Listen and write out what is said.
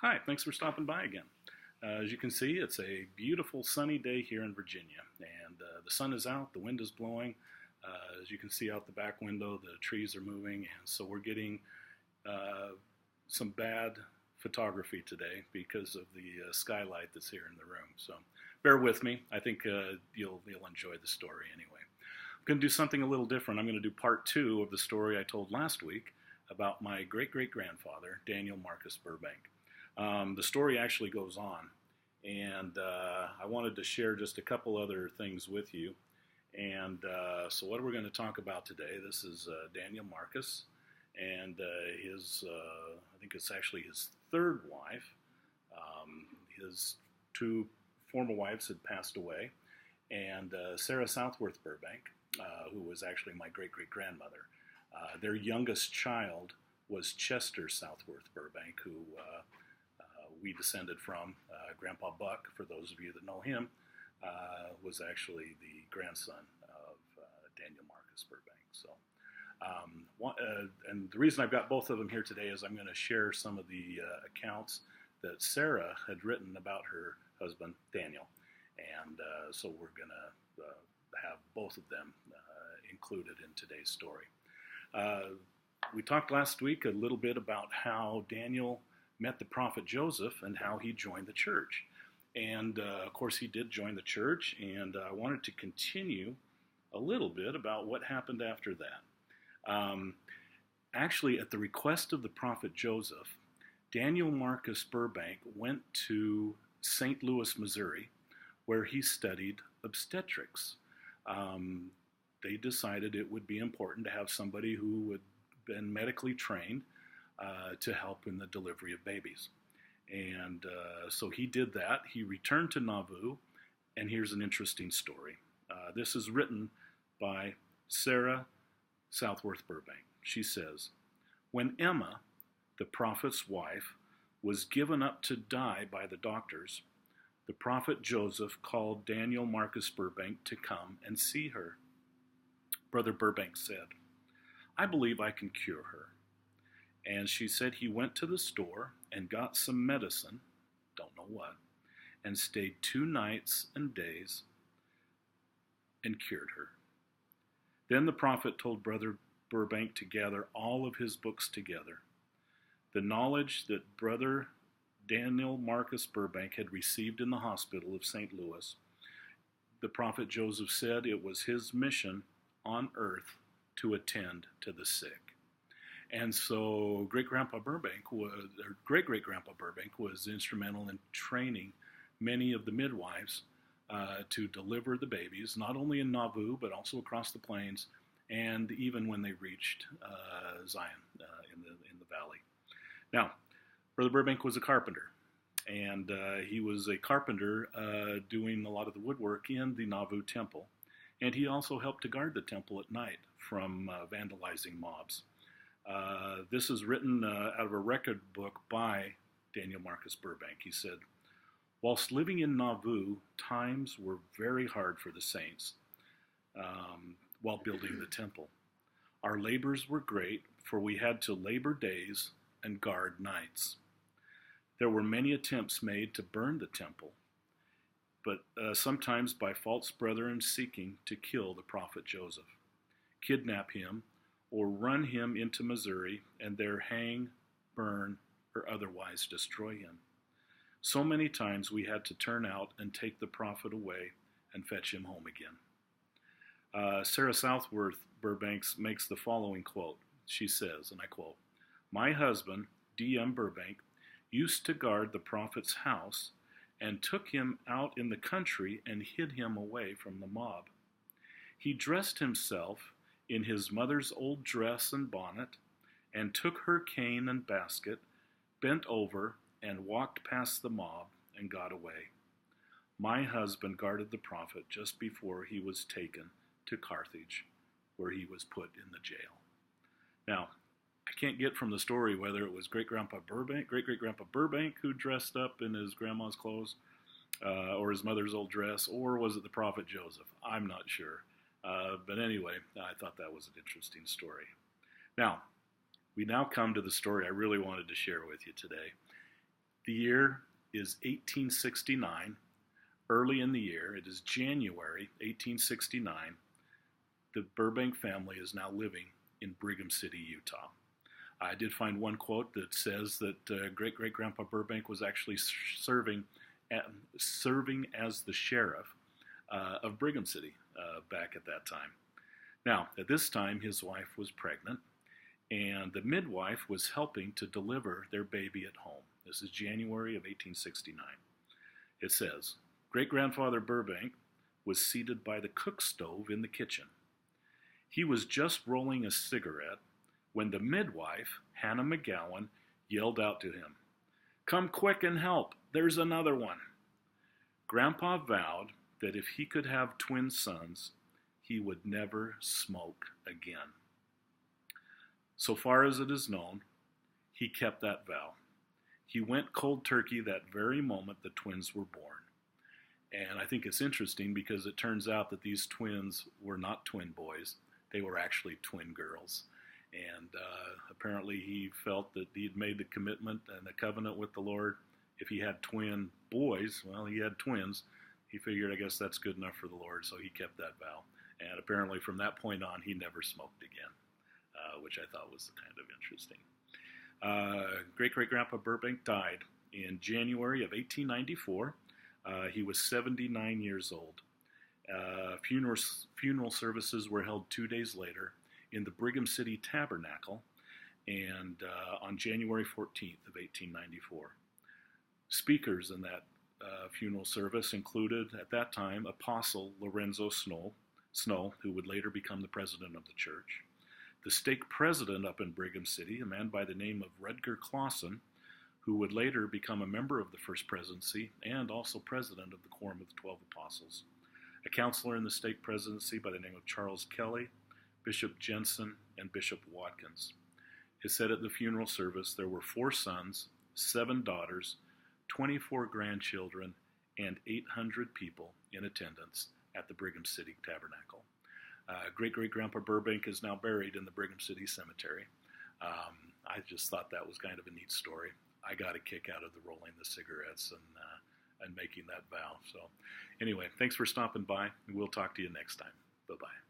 Hi, thanks for stopping by again. As you can see, it's a beautiful sunny day here in Virginia, and the sun is out, the wind is blowing. As you can see out the back window, the trees are moving, and so we're getting uh, some bad photography today because of the skylight that's here in the room. So bear with me. I think you'll enjoy the story anyway. I'm going to do something a little different. I'm going to do part two of the story I told last week about my great-great-grandfather, Daniel Marcus Burbank. The story actually goes on, and I wanted to share just a couple other things with you. And so what we're going to talk about today, this is Daniel Marcus and his, I think it's actually his third wife. His two former wives had passed away, and Sarah Southworth Burbank, who was actually my great-great-grandmother. Their youngest child was Chester Southworth Burbank, who we descended from. Grandpa Buck, for those of you that know him, was actually the grandson of Daniel Marcus Burbank. So, and the reason I've got both of them here today is I'm going to share some of the accounts that Sarah had written about her husband, Daniel. And so we're going to have both of them included in today's story. We talked last week a little bit about how Daniel met the prophet Joseph and how he joined the church. And of course he did join the church, and I wanted to continue a little bit about what happened after that. Actually, at the request of the prophet Joseph, Daniel Marcus Burbank went to St. Louis, Missouri, where he studied obstetrics. They decided it would be important to have somebody who had been medically trained to help in the delivery of babies. And so he did that. He returned to Nauvoo, and here's an interesting story. This is written by Sarah Southworth Burbank. She says, "When Emma, the prophet's wife, was given up to die by the doctors, the prophet Joseph called Daniel Marcus Burbank to come and see her. Brother Burbank said, 'I believe I can cure her.' And she said he went to the store and got some medicine, don't know what, and stayed 2 nights and days and cured her. Then the prophet told Brother Burbank to gather all of his books together. The knowledge that Brother Daniel Marcus Burbank had received in the hospital of St. Louis, the prophet Joseph said it was his mission on earth to attend to the sick. And so great-grandpa Burbank was, or great-great-grandpa Burbank was instrumental in training many of the midwives to deliver the babies, not only in Nauvoo, but also across the plains, and even when they reached Zion in the valley. Now, Brother Burbank was a carpenter, and he was a carpenter doing a lot of the woodwork in the Nauvoo temple, and he also helped to guard the temple at night from vandalizing mobs. This is written out of a record book by Daniel Marcus Burbank. He said, "Whilst living in Nauvoo, times were very hard for the saints while building the temple. Our labors were great, for we had to labor days and guard nights. There were many attempts made to burn the temple, but sometimes by false brethren seeking to kill the prophet Joseph, kidnap him, or run him into Missouri and there hang, burn, or otherwise destroy him. So many times we had to turn out and take the prophet away and fetch him home again." Sarah Southworth Burbanks makes the following quote. She says, and I quote, "My husband, D.M. Burbank, used to guard the prophet's house and took him out in the country and hid him away from the mob. He dressed himself in his mother's old dress and bonnet, and took her cane and basket, bent over, and walked past the mob and got away. My husband guarded the prophet just before he was taken to Carthage, where he was put in the jail." Now, I can't get from the story whether it was great-grandpa Burbank, great-great-grandpa Burbank who dressed up in his grandma's clothes, or his mother's old dress, or was it the prophet Joseph? I'm not sure. But anyway, I thought that was an interesting story. Now, we now come to the story I really wanted to share with you today. The year is 1869. Early in the year, it is January 1869. The Burbank family is now living in Brigham City, Utah. I did find one quote that says that great-great-grandpa Burbank was actually serving as the sheriff of Brigham City back at that time. Now, at this time, his wife was pregnant, and the midwife was helping to deliver their baby at home. This is January of 1869. It says, great-grandfather Burbank was seated by the cook stove in the kitchen. He was just rolling a cigarette when the midwife, Hannah McGowan, yelled out to him, "Come quick and help, there's another one." Grandpa vowed that if he could have twin sons, he would never smoke again. So far as it is known, he kept that vow. He went cold turkey that very moment the twins were born. And I think it's interesting because it turns out that these twins were not twin boys. They were actually twin girls. And apparently he felt that he had made the commitment and the covenant with the Lord. If he had twin boys, well, he had twins. He figured, I guess that's good enough for the Lord, so he kept that vow. And apparently from that point on, he never smoked again, which I thought was kind of interesting. Great-great-grandpa Burbank died in January of 1894. He was 79 years old. Funeral services were held 2 days later in the Brigham City Tabernacle and on January 14th of 1894. Speakers in that funeral service included, at that time, Apostle Lorenzo Snow, who would later become the president of the church, the stake president up in Brigham City, a man by the name of Rutger Clausen, who would later become a member of the First Presidency and also president of the Quorum of the 12 Apostles, a counselor in the stake presidency by the name of Charles Kelly, Bishop Jensen, and Bishop Watkins. It said at the funeral service there were 4 sons, 7 daughters, 24 grandchildren, and 800 people in attendance at the Brigham City Tabernacle. Great-great-grandpa Burbank is now buried in the Brigham City Cemetery. I just thought that was kind of a neat story. I got a kick out of the rolling the cigarettes and making that vow. So anyway, thanks for stopping by, and we'll talk to you next time. Bye-bye.